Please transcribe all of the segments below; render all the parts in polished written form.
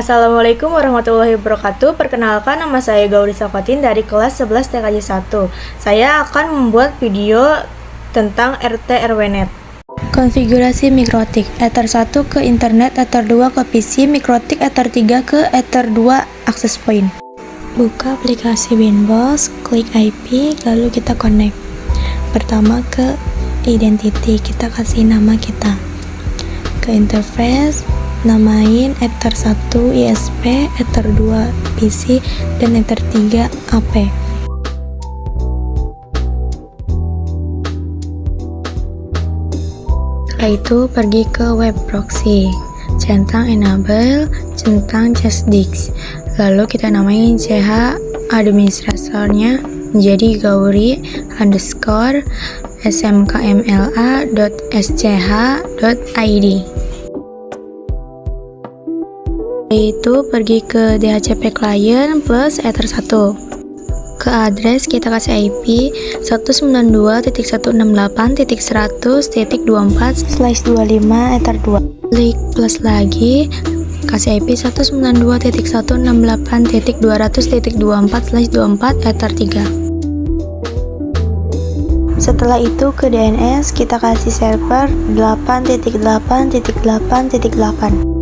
Assalamualaikum warahmatullahi wabarakatuh. Perkenalkan, nama saya Gauri Safatin dari kelas 11 TKJ 1. Saya akan membuat video tentang RT/RWNet. Konfigurasi mikrotik, Ether 1 ke internet, Ether 2 ke PC, mikrotik Ether 3 ke Ether 2 access point. Buka aplikasi Winbox, klik IP, lalu kita connect. Pertama ke identity, kita kasih nama kita. Ke interface, namain Ether 1 ISP, Ether 2 PC, dan Ether 3 AP. Setelah itu pergi ke web proxy, centang enable, centang chessdix, lalu kita namain CH administratornya menjadi Gauri _ smkmla.sch.id. Itu pergi ke DHCP client plus Ether 1. Ke address kita kasih IP 192.168.100.24/25 Ether 2. Klik plus lagi, kasih IP 192.168.200.24/24 Ether 3. Setelah itu ke DNS kita kasih server 8.8.8.8.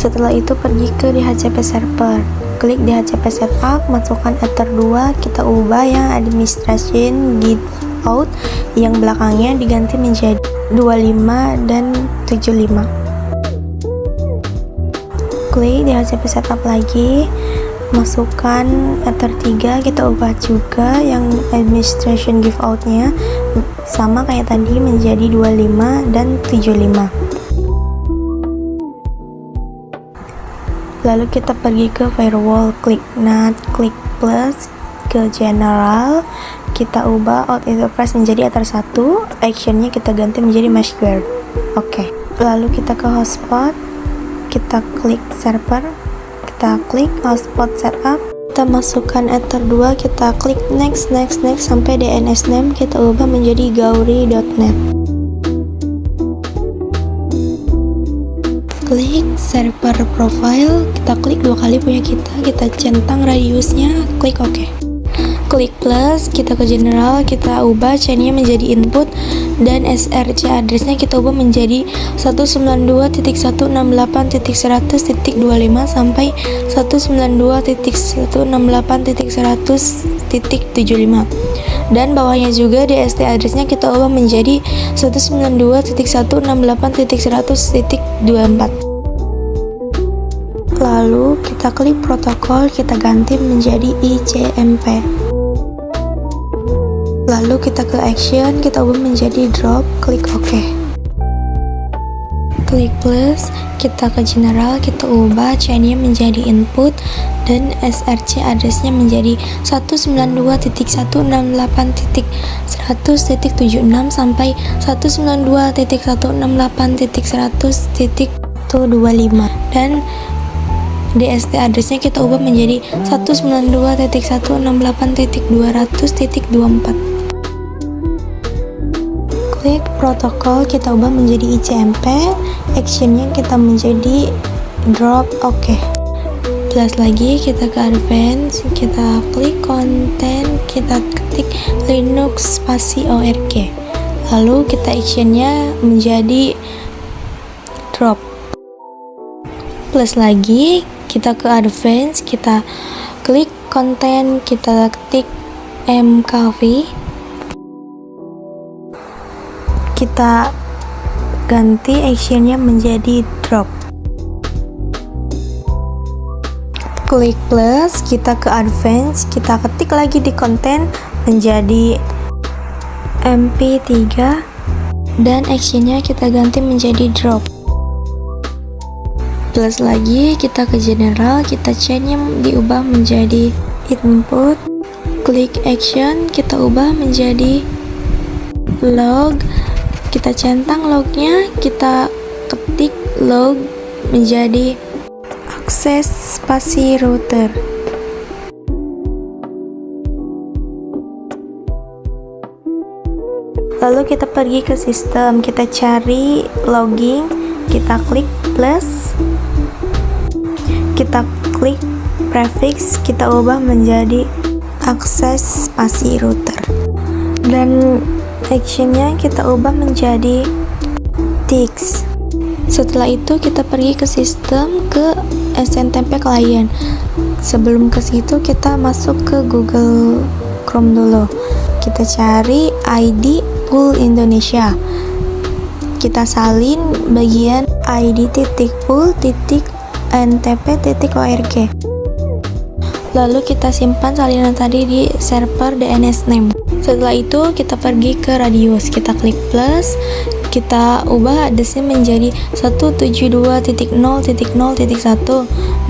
Setelah itu pergi ke DHCP server, klik DHCP setup, masukkan Ether 2, kita ubah yang administration giveout yang belakangnya diganti menjadi 25 dan 75. Klik DHCP setup lagi, masukkan Ether 3, kita ubah juga yang administration giveout-nya sama kayak tadi menjadi 25 dan 75. Lalu kita pergi ke firewall, klik NAT, klik plus, ke general, kita ubah out interface menjadi Ether 1, actionnya kita ganti menjadi meshware. Oke. Lalu kita ke hotspot, kita klik server, kita klik hotspot setup, kita masukkan Ether 2, kita klik next sampai DNS name kita ubah menjadi gauri.net. Klik server profile, kita klik 2 kali punya kita centang radiusnya, klik OK. Klik plus, kita ke general, kita ubah chainnya menjadi input, dan src addressnya kita ubah menjadi 192.168.100.25 sampai 192.168.100.75. Dan bawahnya juga DST addressnya kita ubah menjadi 192.168.100.24. Lalu kita klik protokol, kita ganti menjadi ICMP. Lalu kita ke action, kita ubah menjadi drop, klik OK. Klik plus, kita ke general, kita ubah chainnya menjadi input, dan src addressnya menjadi 192.168.100.76 sampai 192.168.100.25, dan DST addressnya kita ubah menjadi 192.168.200.24. Klik protokol, kita ubah menjadi ICMP, actionnya kita menjadi drop, OK. Plus lagi, kita ke advance, kita klik content, kita ketik linux spasi org, lalu kita actionnya menjadi drop. Plus lagi, kita ke advance, kita klik content, kita ketik mkv, kita ganti actionnya menjadi drop. Klik plus, kita ke advance, kita ketik lagi di content menjadi mp3, dan actionnya kita ganti menjadi drop. Plus lagi, kita ke general, kita chainnya diubah menjadi input, klik action, kita ubah menjadi log, kita centang lognya, kita ketik log menjadi akses spasi router. Lalu kita pergi ke sistem, kita cari logging, kita klik plus, klik prefix, kita ubah menjadi akses spasi router, dan actionnya kita ubah menjadi tix. Setelah itu kita pergi ke sistem, ke SNMP client. Sebelum ke situ kita masuk ke Google Chrome dulu. Kita cari ID pool Indonesia. Kita salin bagian id.pool.ntp.org. Lalu kita simpan salinan tadi di server DNS name. Setelah itu kita pergi ke radius, kita klik plus, kita ubah addressnya menjadi 172.0.0.1,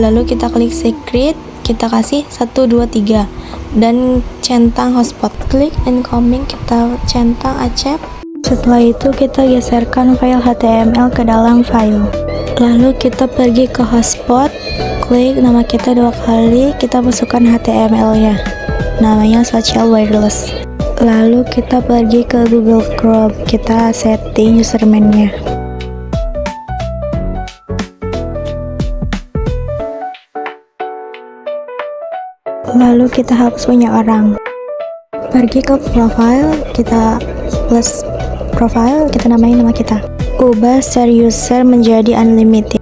lalu kita klik secret, kita kasih 123 dan centang hotspot. Klik incoming, kita centang accept. Setelah itu kita geserkan file HTML ke dalam file. Lalu kita pergi ke hotspot, klik nama kita 2 kali, kita masukkan HTML-nya, namanya social wireless. Lalu kita pergi ke Google Chrome, kita setting username-nya. Lalu kita hapus punya orang. Pergi ke profile, kita plus profile, kita namain nama kita. Ubah share user menjadi unlimited.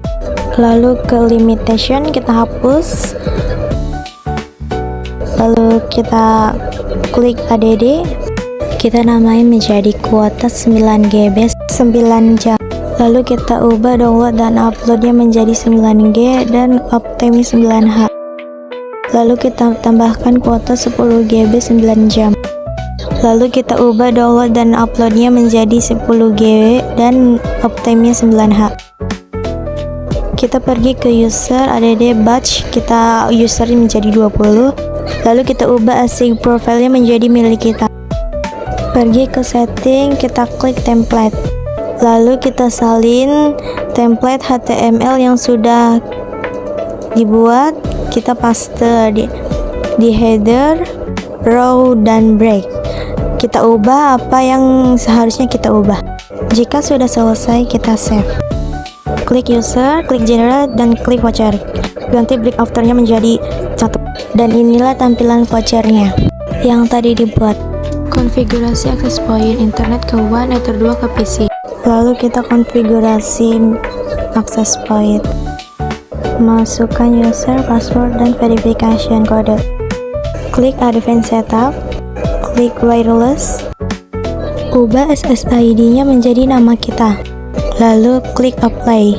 Lalu ke limitation, kita hapus. Lalu kita klik add, kita namain menjadi kuota 9 GB 9 jam. Lalu kita ubah download dan uploadnya menjadi 9G dan uptime 9H. Lalu kita tambahkan kuota 10 GB 9 jam. Lalu kita ubah download dan uploadnya menjadi 10 GB dan uptime-nya 9H. Kita pergi ke user, add batch, kita user menjadi 20. Lalu kita ubah async profile-nya menjadi milik kita. Pergi ke setting, kita klik template. Lalu kita salin template HTML yang sudah dibuat, kita paste di header, row, dan break. Kita ubah apa yang seharusnya kita ubah. Jika sudah selesai, kita save. Klik user, klik generate, dan klik voucher. Ganti break afternya menjadi 1. Dan inilah tampilan vouchernya yang tadi dibuat. Konfigurasi akses point internet ke WAN, Ether 2 ke PC. Lalu kita konfigurasi akses point. Masukkan user, password, dan verification code. Klik advanced setup, klik wireless, ubah SSID-nya menjadi nama kita. Lalu klik apply.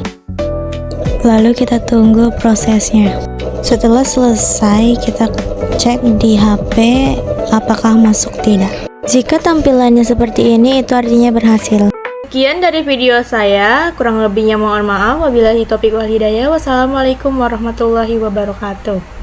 Lalu kita tunggu prosesnya. Setelah selesai, kita cek di HP apakah masuk tidak. Jika tampilannya seperti ini, itu artinya berhasil. Sekian dari video saya, kurang lebihnya mohon maaf. Wabillahi taufiq wal hidayah. Wassalamualaikum warahmatullahi wabarakatuh.